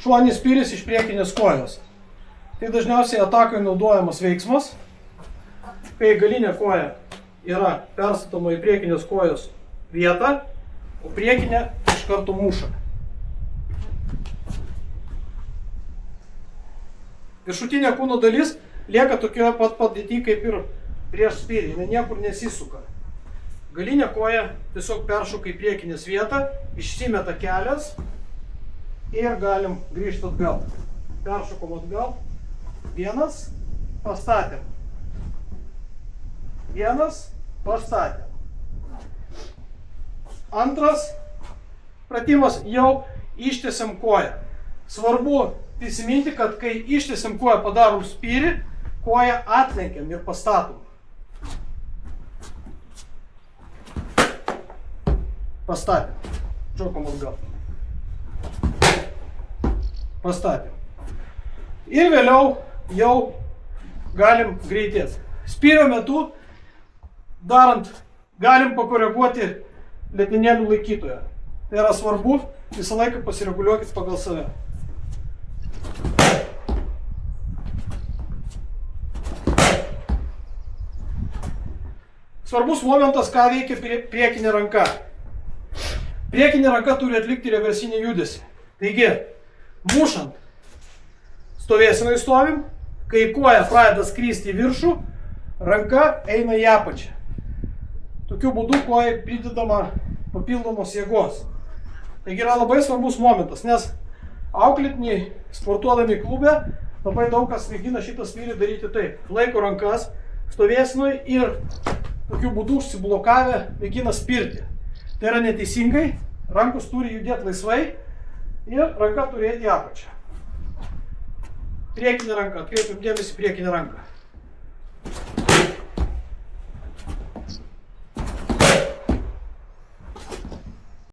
šoninis spyris iš priekinės kojos. Tai dažniausiai atakai naudojamas veiksmas, kai galinė koja yra perstatoma į priekinės kojos vietą, o priekinė iš karto muša. Viršutinė kūno dalis lieka tokioje pat padėtyje kaip ir prieš spyrį, jinai niekur nesisuka. Galinė koja tiesiog peršoka į priekinės vietą, išsimeta kelias ir galim grįžti atgal. Peršokom atgal. Vienas, pastatėm. Vienas, pastatėm. Antras pratimas, jau ištiesiam koją. Svarbu prisiminti, kad kai ištiesiam koją, padarom spyrį, koją atlenkiam ir pastatom. Pastatėm. Šokom atgal. Pastatėm. Ir vėliau jau galim greitėti. Spyrio metu darant galim pakoreguoti letenėlių laikytoją. Tai yra svarbu, visą laiką pasireguliuokit pagal save. Svarbus momentas, ką veikia priekinė ranka. Priekinė ranka turi atlikti reversinį judesį. Taigi, mušant, stovėsenai stovim, kai koja pradeda skristi į viršų, ranka eina į apačią. Tokiu būdu kojai pridedama papildomos jėgos. Taigi yra labai svarbus momentas, nes auklėtiniai sportuodami klube labai daug kas mėgina šitą spyrį daryti taip. Laiko rankas stovėsenai ir tokiu būdu užsiblokavę mėgina spirti. Tai yra neteisingai, rankos turi judėti laisvai ir ranka turi eiti į apačią. Priekinė ranka, atkreipiam dėmesį priekinę ranką.